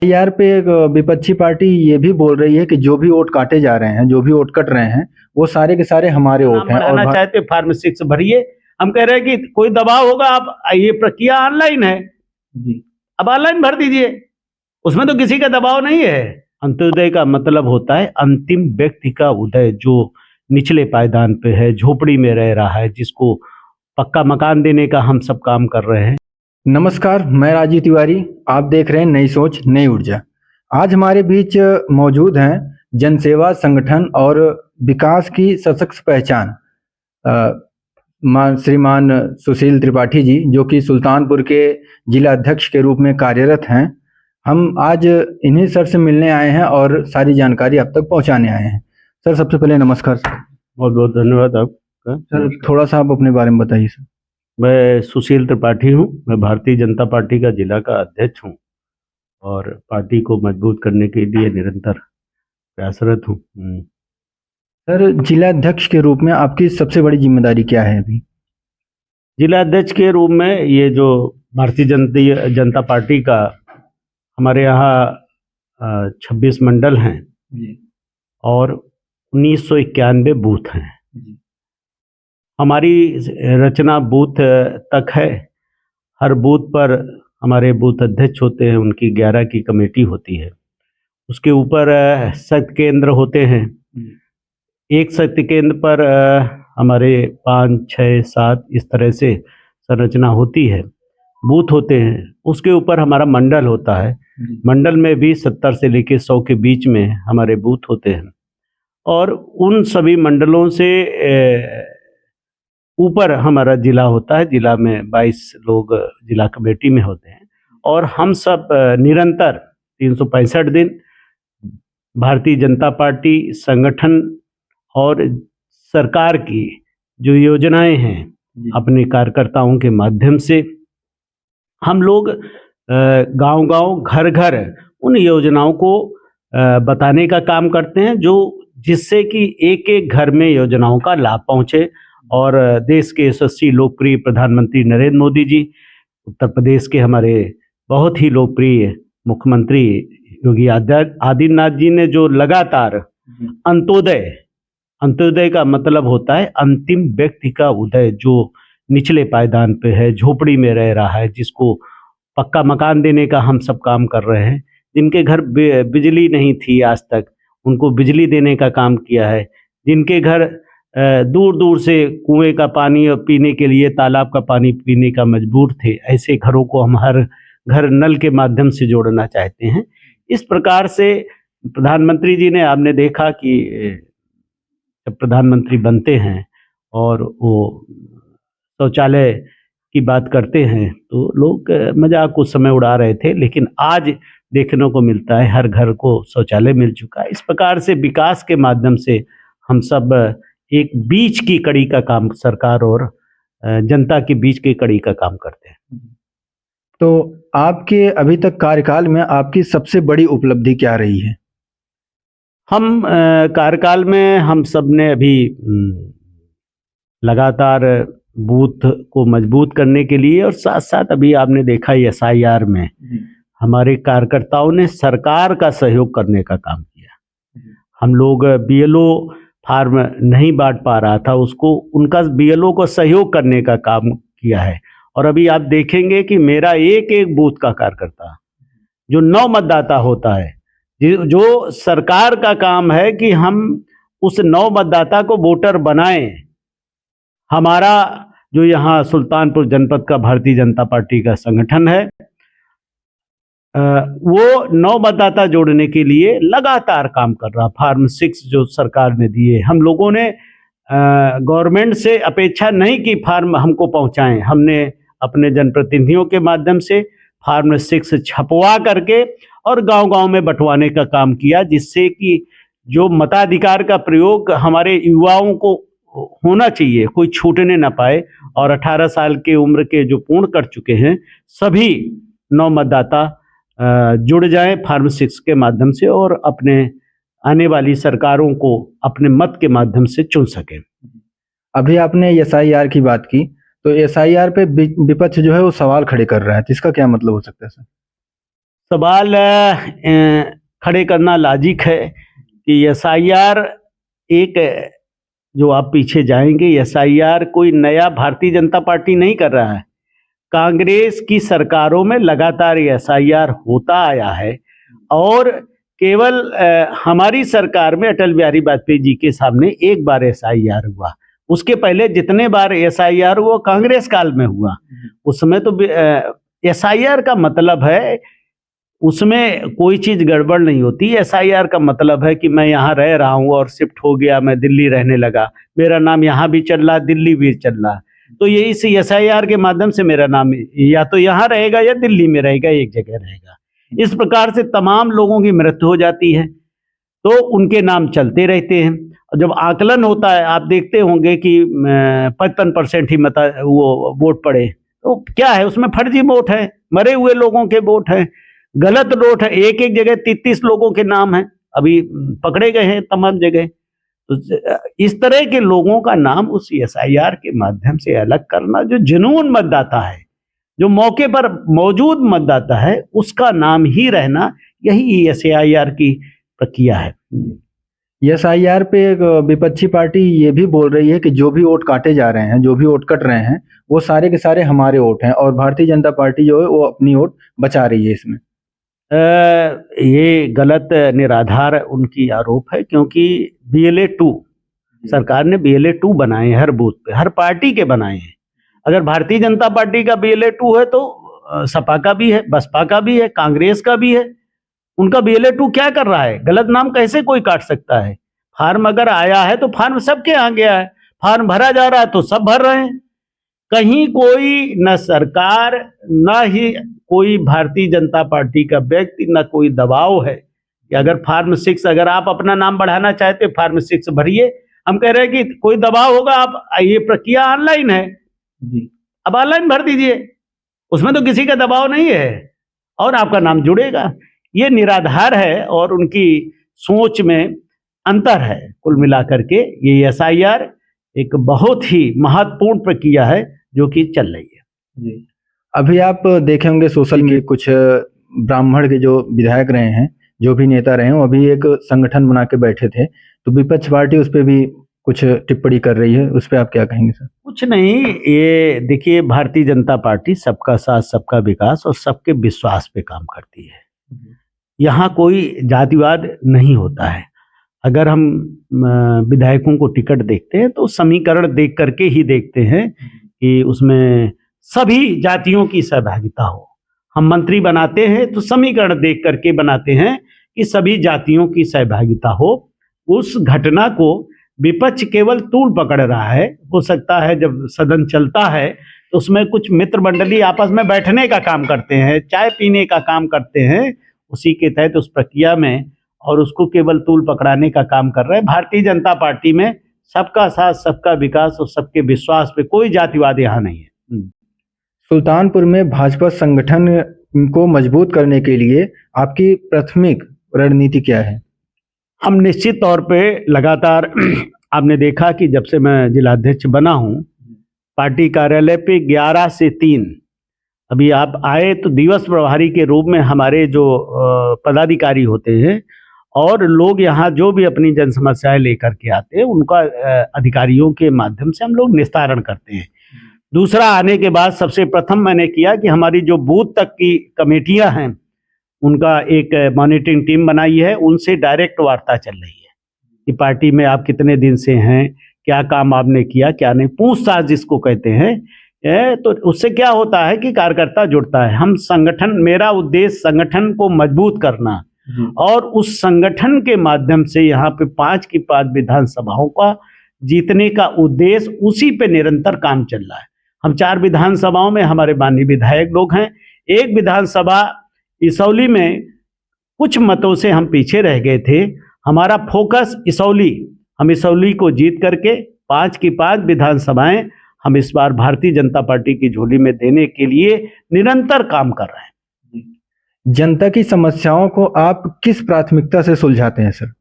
यार पे एक विपक्षी पार्टी ये भी बोल रही है कि जो भी वोट काटे जा रहे हैं, जो भी वोट कट रहे हैं, वो सारे के सारे हमारे वोट नाम हैं। और बढ़ाना चाहते फार्म 6 भरिए। हम कह रहे हैं कि कोई दबाव होगा, आप ये प्रक्रिया ऑनलाइन है जी, अब ऑनलाइन भर दीजिए, उसमें तो किसी का दबाव नहीं है। अंत्योदय का मतलब होता है अंतिम व्यक्ति का उदय, जो निचले पायदान पे है, झोपड़ी में रह रहा है, जिसको पक्का मकान देने का हम सब काम कर रहे हैं। नमस्कार, मैं राजीव तिवारी। आप देख रहे हैं नई सोच नई ऊर्जा। आज हमारे बीच मौजूद हैं जनसेवा संगठन और विकास की सशक्त पहचान श्रीमान सुशील त्रिपाठी जी, जो कि सुल्तानपुर के जिला अध्यक्ष के रूप में कार्यरत हैं। हम आज इन्हीं सर से मिलने आए हैं और सारी जानकारी आप तक पहुंचाने आए हैं। सर, सबसे पहले नमस्कार सर। बहुत बहुत धन्यवाद आपका। सर, थोड़ा सा आप अपने बारे में बताइए सर। मैं सुशील त्रिपाठी हूँ, मैं भारतीय जनता पार्टी का जिला का अध्यक्ष हूँ और पार्टी को मजबूत करने के लिए निरंतर प्रयासरत हूँ। सर, जिला अध्यक्ष के रूप में आपकी सबसे बड़ी जिम्मेदारी क्या है अभी? जिला अध्यक्ष के रूप में ये जो भारतीय जनता पार्टी का हमारे यहाँ 26 मंडल हैं और 1991 बूथ हैं। हमारी रचना बूथ तक है। हर बूथ पर हमारे बूथ अध्यक्ष होते हैं, उनकी 11 की कमेटी होती है। उसके ऊपर शक्ति केंद्र होते हैं। एक शक्ति केंद्र पर हमारे 5, 6, 7 इस तरह से संरचना होती है, बूथ होते हैं। उसके ऊपर हमारा मंडल होता है। मंडल में भी 70 से लेकर 100 के बीच में हमारे बूथ होते हैं और उन सभी मंडलों से ऊपर हमारा जिला होता है। जिला में 22 लोग जिला कमेटी में होते हैं और हम सब निरंतर 365 दिन भारतीय जनता पार्टी संगठन और सरकार की जो योजनाएं हैं, अपने कार्यकर्ताओं के माध्यम से हम लोग गांव-गांव, घर-घर उन योजनाओं को बताने का काम करते हैं, जो जिससे कि एक-एक घर में योजनाओं का लाभ पहुंचे और देश के यशस्वी लोकप्रिय प्रधानमंत्री नरेंद्र मोदी जी, उत्तर प्रदेश के हमारे बहुत ही लोकप्रिय मुख्यमंत्री योगी आदित्यनाथ जी ने जो लगातार अंत्योदय का मतलब होता है अंतिम व्यक्ति का उदय, जो निचले पायदान पे है, झोपड़ी में रह रहा है, जिसको पक्का मकान देने का हम सब काम कर रहे हैं। जिनके घर बिजली नहीं थी आज तक, उनको बिजली देने का काम किया है। जिनके घर दूर दूर से कुएं का पानी पीने के लिए, तालाब का पानी पीने का मजबूर थे, ऐसे घरों को हम हर घर नल के माध्यम से जोड़ना चाहते हैं। इस प्रकार से प्रधानमंत्री जी ने, आपने देखा कि जब प्रधानमंत्री बनते हैं और वो शौचालय की बात करते हैं तो लोग मजाक उस समय उड़ा रहे थे, लेकिन आज देखने को मिलता है हर घर को शौचालय मिल चुका है। इस प्रकार से विकास के माध्यम से हम सब एक बीच की कड़ी का काम, सरकार और जनता के बीच की कड़ी का काम करते हैं। तो आपके अभी तक कार्यकाल में आपकी सबसे बड़ी उपलब्धि क्या रही है? हम कार्यकाल में हम सब ने अभी लगातार बूथ को मजबूत करने के लिए और साथ साथ अभी आपने देखा SIR में हमारे कार्यकर्ताओं ने सरकार का सहयोग करने का काम किया। हम लोग BLO फार्म नहीं बांट पा रहा था, उसको उनका BLO को सहयोग करने का काम किया है। और अभी आप देखेंगे कि मेरा एक एक बूथ का कार्यकर्ता, जो 9 मतदाता होता है, जो सरकार का काम है कि हम उस 9 मतदाता को वोटर बनाएं। हमारा जो यहाँ सुल्तानपुर जनपद का भारतीय जनता पार्टी का संगठन है, वो 9 मतदाता जोड़ने के लिए लगातार काम कर रहा। फार्म 6 जो सरकार ने दिए, हम लोगों ने गवर्नमेंट से अपेक्षा नहीं कि फार्म हमको पहुंचाएं। हमने अपने जनप्रतिनिधियों के माध्यम से फार्म 6 छपवा करके और गांव-गांव में बंटवाने का काम किया, जिससे कि जो मताधिकार का प्रयोग हमारे युवाओं को होना चाहिए, कोई छूटने ना पाए। और 18 साल की उम्र के जो पूर्ण कर चुके हैं, सभी 9 मतदाता जुड़ जाएं फार्म 6 के माध्यम से और अपने आने वाली सरकारों को अपने मत के माध्यम से चुन सकें। अभी आपने SIR की बात की, तो SIR पे विपक्ष जो है वो सवाल खड़े कर रहा है, तो इसका क्या मतलब हो सकता है सर? सवाल खड़े करना लाजिक है कि एसआईआर एक, जो आप पीछे जाएंगे, एसआईआर कोई नया भारतीय जनता पार्टी नहीं कर रहा है। कांग्रेस की सरकारों में लगातार एसआईआर होता आया है और केवल हमारी सरकार में अटल बिहारी वाजपेयी जी के सामने एक बार एसआईआर हुआ। उसके पहले जितने बार एसआईआर हुआ कांग्रेस काल में हुआ। उसमें तो एसआईआर का मतलब है उसमें कोई चीज गड़बड़ नहीं होती। एसआईआर का मतलब है कि मैं यहाँ रह रहा हूँ और शिफ्ट हो गया, मैं दिल्ली रहने लगा, मेरा नाम यहाँ भी चल रहा, दिल्ली भी चल रहा, तो ये इस एसआईआर के माध्यम से मेरा नाम या तो यहाँ रहेगा या दिल्ली में रहेगा, एक जगह रहेगा। इस प्रकार से तमाम लोगों की मृत्यु हो जाती है तो उनके नाम चलते रहते हैं। और जब आकलन होता है, आप देखते होंगे कि 55% ही वो वोट पड़े, तो क्या है उसमें फर्जी वोट है, मरे हुए लोगों के वोट है, गलत वोट है। एक एक जगह 33 लोगों के नाम है, अभी पकड़े गए हैं तमाम जगह। तो इस तरह के लोगों का नाम उस एसआईआर के माध्यम से अलग करना, जो जुनून मतदाता है, जो मौके पर मौजूद मतदाता है, उसका नाम ही रहना, यही एसआईआर की प्रक्रिया है। एसआईआर पे एक विपक्षी पार्टी ये भी बोल रही है कि जो भी वोट काटे जा रहे हैं, जो भी वोट कट रहे हैं, वो सारे के सारे हमारे वोट हैं और भारतीय जनता पार्टी जो है वो अपनी वोट बचा रही है इसमें। ये गलत निराधार उनकी आरोप है, क्योंकि BLA 2 सरकार ने BLA 2 बनाए हैं, हर बूथ पे, हर पार्टी के बनाए हैं। अगर भारतीय जनता पार्टी का BLA 2 है तो सपा का भी है, बसपा का भी है, कांग्रेस का भी है। उनका BLA 2 क्या कर रहा है? गलत नाम कैसे कोई काट सकता है? फार्म अगर आया है तो फार्म सबके यहाँ गया है, फार्म भरा जा रहा है तो सब भर रहे हैं। कहीं कोई न सरकार न ही कोई भारतीय जनता पार्टी का व्यक्ति, न कोई दबाव है कि अगर फार्म 6 अगर आप अपना नाम बढ़ाना चाहते फार्म 6 भरिए। हम कह रहे हैं कि कोई दबाव होगा, आप ये प्रक्रिया ऑनलाइन है जी, अब ऑनलाइन भर दीजिए, उसमें तो किसी का दबाव नहीं है और आपका नाम जुड़ेगा। ये निराधार है और उनकी सोच में अंतर है। कुल मिलाकर के ये एसआईआर एक बहुत ही महत्वपूर्ण प्रक्रिया है जो कि चल रही है जी। अभी आप देखे होंगे सोशल मीडिया, कुछ ब्राह्मण के जो विधायक रहे हैं, जो भी नेता रहे हैं, वो अभी एक संगठन बना के बैठे थे, तो विपक्ष पार्टी उस पर भी कुछ टिप्पणी कर रही है, उस पर आप क्या कहेंगे सर? कुछ नहीं, ये देखिए, भारतीय जनता पार्टी सबका साथ, सबका विकास और सबके विश्वास पे काम करती है। यहाँ कोई जातिवाद नहीं होता है। अगर हम विधायकों को टिकट देखते हैं तो समीकरण देख करके ही देखते हैं कि उसमें सभी जातियों की सहभागिता हो। हम मंत्री बनाते हैं तो समीकरण देख करके बनाते हैं कि सभी जातियों की सहभागिता हो। उस घटना को विपक्ष केवल तूल पकड़ रहा है। हो सकता है जब सदन चलता है तो उसमें कुछ मित्र मंडली आपस में बैठने का काम करते हैं, चाय पीने का काम करते हैं, उसी के तहत उस प्रक्रिया में, और उसको केवल तूल पकड़ाने का काम कर रहे हैं। भारतीय जनता पार्टी में सबका साथ, सबका विकास और सबके विश्वास पे कोई जातिवाद यहाँ नहीं है। सुल्तानपुर में भाजपा संगठन को मजबूत करने के लिए आपकी प्राथमिक रणनीति क्या है? हम निश्चित तौर पे लगातार आपने देखा कि जब से मैं जिलाध्यक्ष बना हूँ, पार्टी कार्यालय पे 11 से 3 अभी आप आए तो दिवस प्रभारी के रूप में हमारे जो पदाधिकारी होते हैं और लोग यहाँ जो भी अपनी जन समस्याएं लेकर के आते हैं उनका अधिकारियों के माध्यम से हम लोग निस्तारण करते हैं। दूसरा, आने के बाद सबसे प्रथम मैंने किया कि हमारी जो बूथ तक की कमेटियां हैं उनका एक मॉनिटरिंग टीम बनाई है, उनसे डायरेक्ट वार्ता चल रही है कि पार्टी में आप कितने दिन से हैं, क्या काम आपने किया, क्या नहीं, पूछताछ जिसको कहते हैं। तो उससे क्या होता है कि कार्यकर्ता जुड़ता है। हम संगठन, मेरा उद्देश्य संगठन को मजबूत करना और उस संगठन के माध्यम से यहाँ पे 5 की 5 विधानसभाओं का जीतने का उद्देश्य, उसी पे निरंतर काम चल रहा है। हम 4 विधानसभाओं में हमारे माननीय विधायक लोग हैं। एक विधानसभा इसौली में कुछ मतों से हम पीछे रह गए थे। हमारा फोकस इसौली, हम इसौली को जीत करके 5 की 5 विधानसभाएं हम इस बार भारतीय जनता पार्टी की झोली में देने के लिए निरंतर काम कर रहे हैं। जनता की समस्याओं को आप किस प्राथमिकता से सुलझाते हैं सर?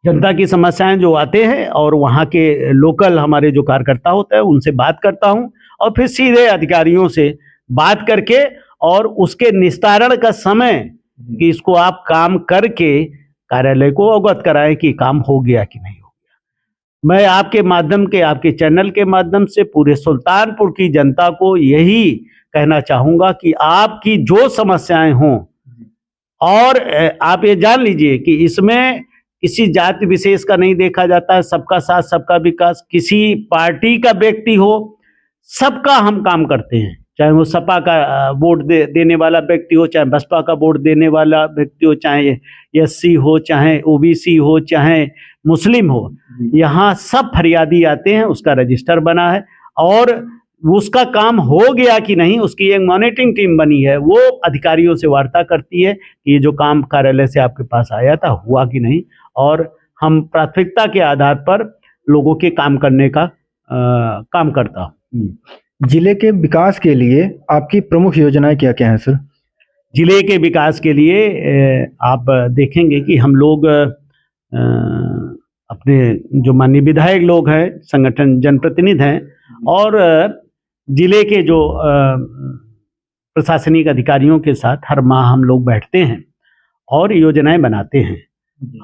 जनता की समस्याएं जो आते हैं और वहाँ के लोकल हमारे जो कार्यकर्ता होते हैं उनसे बात करता हूँ और फिर सीधे अधिकारियों से बात करके और उसके निस्तारण का समय कि इसको आप काम करके कार्यालय को अवगत कराएं कि काम हो गया कि नहीं हो गया। मैं आपके माध्यम के, आपके चैनल के माध्यम से पूरे सुल्तानपुर की जनता को यही कहना चाहूंगा कि आपकी जो समस्याएं हों, और आप ये जान लीजिए कि इसमें किसी जाति विशेष का नहीं देखा जाता है, सबका साथ सबका विकास, किसी पार्टी का व्यक्ति हो, सबका हम काम करते हैं, चाहे वो सपा का वोट देने वाला व्यक्ति हो, चाहे बसपा का वोट देने वाला व्यक्ति हो, चाहे एससी हो, चाहे ओबीसी हो, चाहे मुस्लिम हो, यहाँ सब फरियादी आते हैं, उसका रजिस्टर बना है और उसका काम हो गया कि नहीं, उसकी एक मॉनिटरिंग टीम बनी है, वो अधिकारियों से वार्ता करती है कि ये जो काम कार्यालय से आपके पास आया था हुआ कि नहीं, और हम प्राथमिकता के आधार पर लोगों के काम करने का काम करता हूँ। जिले के विकास के लिए आपकी प्रमुख योजनाएं क्या क्या हैं सर? जिले के विकास के लिए आप देखेंगे कि हम लोग अपने जो माननीय विधायक लोग हैं, संगठन जनप्रतिनिधि हैं और जिले के जो प्रशासनिक अधिकारियों के साथ हर माह हम लोग बैठते हैं और योजनाएं बनाते हैं।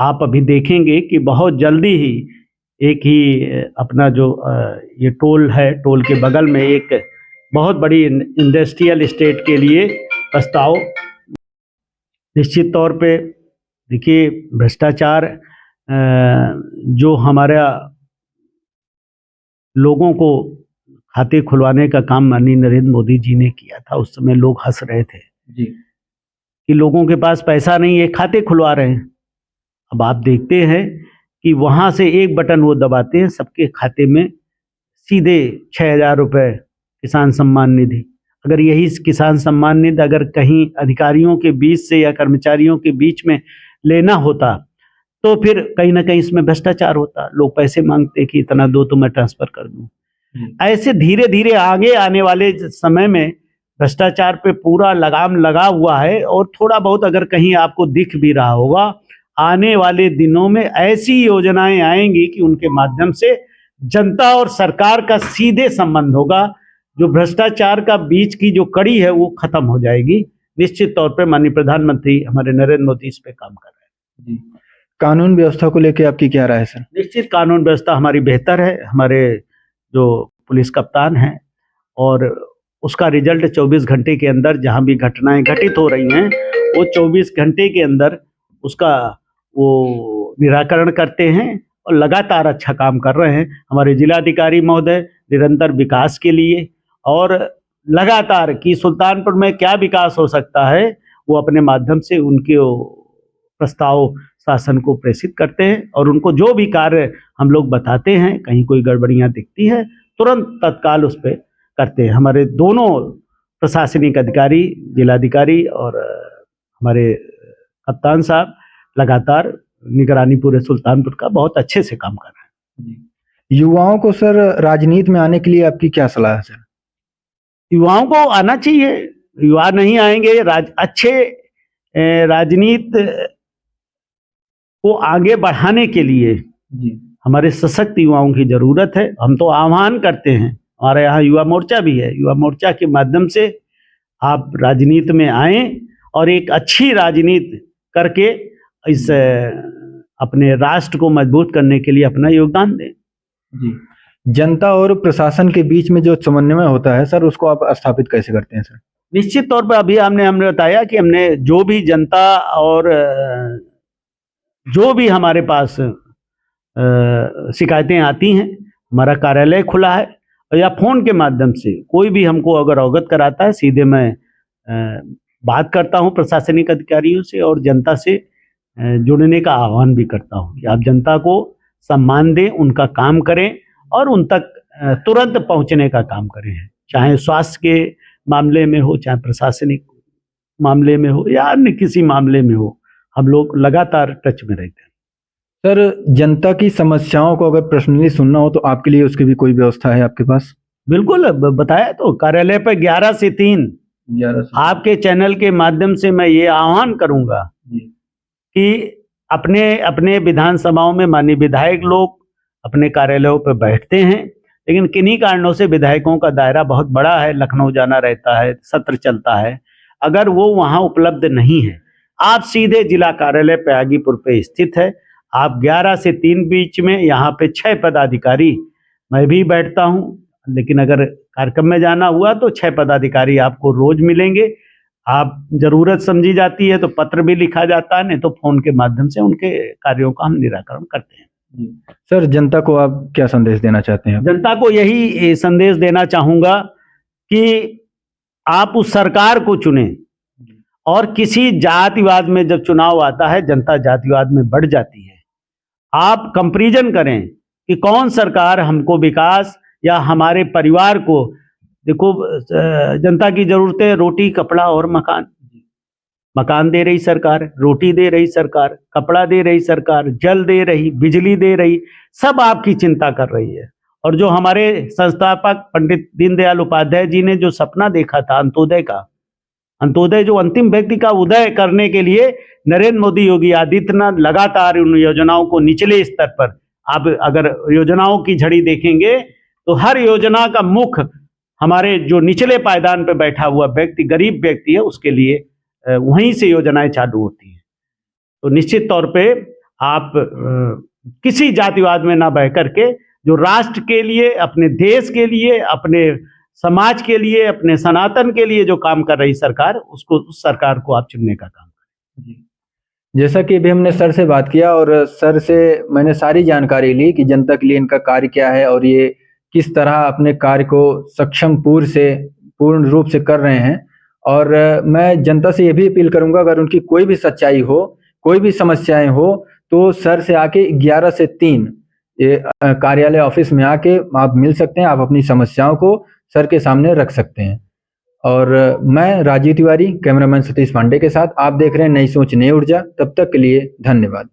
आप अभी देखेंगे कि बहुत जल्दी ही एक ही अपना जो ये टोल है, टोल के बगल में एक बहुत बड़ी इंडस्ट्रियल एस्टेट के लिए प्रस्ताव, निश्चित तौर पे देखिए भ्रष्टाचार जो हमारा लोगों को खाते खुलवाने का काम माननीय नरेंद्र मोदी जी ने किया था, उस समय लोग हंस रहे थे जी कि लोगों के पास पैसा नहीं है, खाते खुलवा रहे हैं। अब आप देखते हैं कि वहां से एक बटन वो दबाते हैं, सबके खाते में सीधे 6,000 रुपये किसान सम्मान निधि। अगर यही किसान सम्मान निधि अगर कहीं अधिकारियों के बीच से या कर्मचारियों के बीच में लेना होता तो फिर कहीं ना कहीं इसमें भ्रष्टाचार होता, लोग पैसे मांगते कि इतना दो तो मैं ट्रांसफर कर दूं। ऐसे धीरे धीरे आगे आने वाले समय में भ्रष्टाचार पे पूरा लगाम लगा हुआ है और थोड़ा बहुत अगर कहीं आपको दिख भी रहा होगा, आने वाले दिनों में ऐसी योजनाएं आएंगी कि उनके माध्यम से जनता और सरकार का सीधे संबंध होगा। जो भ्रष्टाचार का बीच की जो कड़ी है वो खत्म हो जाएगी। निश्चित तौर पे माननीय प्रधानमंत्री हमारे नरेंद्र मोदी इस पे काम कर रहे हैं। कानून व्यवस्था को लेकर आपकी क्या राय है सर? निश्चित कानून व्यवस्था हमारी बेहतर है। हमारे जो पुलिस कप्तान हैं और उसका रिजल्ट 24 घंटे के अंदर जहां भी घटनाएं घटित हो रही हैं वो 24 घंटे के अंदर उसका वो निराकरण करते हैं और लगातार अच्छा काम कर रहे हैं। हमारे जिलाधिकारी महोदय निरंतर विकास के लिए और लगातार कि सुल्तानपुर में क्या विकास हो सकता है वो अपने माध्यम से उनके प्रस्ताव शासन को प्रेषित करते हैं और उनको जो भी कार्य हम लोग बताते हैं, कहीं कोई गड़बड़ियां दिखती है तुरंत तत्काल उस पर करते हैं। हमारे दोनों प्रशासनिक अधिकारी, जिलाधिकारी और हमारे कप्तान साहब लगातार निगरानी पूरे सुल्तानपुर का बहुत अच्छे से काम कर रहे हैं। युवाओं को सर राजनीति में आने के लिए आपकी क्या सलाह है सर? युवाओं को आना चाहिए, युवा नहीं आएंगे अच्छे राजनीति को आगे बढ़ाने के लिए हमारे सशक्त युवाओं की जरूरत है। हम तो आह्वान करते हैं, हमारे यहाँ युवा मोर्चा भी है, युवा मोर्चा के माध्यम से आप राजनीति में आए और एक अच्छी राजनीति करके इस अपने राष्ट्र को मजबूत करने के लिए अपना योगदान दें। जी, जनता और प्रशासन के बीच में जो समन्वय होता है सर, उसको आप स्थापित कैसे करते हैं सर? निश्चित तौर पर अभी हमने बताया कि हमने जो भी जनता और जो भी हमारे पास शिकायतें आती हैं, हमारा कार्यालय खुला है या फोन के माध्यम से कोई भी हमको अगर अवगत कराता है, सीधे मैं बात करता हूं प्रशासनिक अधिकारियों से और जनता से जुड़ने का आह्वान भी करता हूं कि आप जनता को सम्मान दें, उनका काम करें और उन तक तुरंत पहुंचने का काम करें, चाहे स्वास्थ्य के मामले में हो, चाहे प्रशासनिक मामले में हो या अन्य किसी मामले में हो, हम लोग लगातार टच में रहते हैं। सर, जनता की समस्याओं को अगर पर्सनली सुनना हो तो आपके लिए उसकी भी कोई व्यवस्था है आपके पास? बिल्कुल, बताया तो कार्यालय पर 11 से 3 आपके चैनल के माध्यम से मैं ये आह्वान करूंगा कि अपने अपने विधानसभाओं में माननीय विधायक लोग अपने कार्यालयों पर बैठते हैं, लेकिन किन्हीं कारणों से विधायकों का दायरा बहुत बड़ा है, लखनऊ जाना रहता है, सत्र चलता है, अगर वो वहाँ उपलब्ध नहीं है, आप सीधे जिला कार्यालय प्रयागीपुर पे स्थित है। आप 11 से 3 बीच में यहाँ पे 6 पदाधिकारी, मैं भी बैठता हूँ, लेकिन अगर कार्यक्रम में जाना हुआ तो 6 पदाधिकारी आपको रोज मिलेंगे। आप जरूरत समझी जाती है तो पत्र भी लिखा जाता है, नहीं तो फोन के माध्यम से उनके कार्यों का हम निराकरण करते हैं। सर, जनता को आप क्या संदेश देना चाहते हैं? जनता को यही संदेश देना चाहूंगा कि आप उस सरकार को चुनें, और किसी जातिवाद में जब चुनाव आता है जनता जातिवाद में बढ़ जाती है। आप कंपैरिजन करें कि कौन सरकार हमको विकास या हमारे परिवार को, देखो जनता की जरूरतें रोटी, कपड़ा और मकान। मकान दे रही सरकार, रोटी दे रही सरकार, कपड़ा दे रही सरकार, जल दे रही, बिजली दे रही, सब आपकी चिंता कर रही है। और जो हमारे संस्थापक पंडित दीनदयाल उपाध्याय जी ने जो सपना देखा था अंत्योदय का, अंत्योदय जो अंतिम व्यक्ति का उदय करने के लिए नरेंद्र मोदी, योगी आदित्यनाथ लगातार उन योजनाओं को निचले स्तर पर, आप अगर योजनाओं की झड़ी देखेंगे तो हर योजना का मुख हमारे जो निचले पायदान पर बैठा हुआ व्यक्ति, गरीब व्यक्ति है, उसके लिए वहीं से योजनाएं चालू होती हैं। तो निश्चित तौर पे आप किसी जातिवाद में ना बह करके जो राष्ट्र के लिए, अपने देश के लिए, अपने समाज के लिए, अपने सनातन के लिए जो काम कर रही सरकार, उसको, उस सरकार को आप चुनने का काम करें। जैसा कि अभी हमने सर से बात किया और सर से मैंने सारी जानकारी ली कि जनता के लिए इनका कार्य क्या है और ये किस तरह अपने कार्य को सक्षम पूर्ण रूप से कर रहे हैं। और मैं जनता से ये भी अपील करूंगा, अगर उनकी कोई भी सच्चाई हो, कोई भी समस्याएं हो, तो सर से आके 11 से 3 ये कार्यालय ऑफिस में आके आप मिल सकते हैं, आप अपनी समस्याओं को सर के सामने रख सकते हैं। और मैं राजीव तिवारी, कैमरामैन सतीश पांडे के साथ आप देख रहे हैं नई सोच नई ऊर्जा। तब तक के लिए धन्यवाद।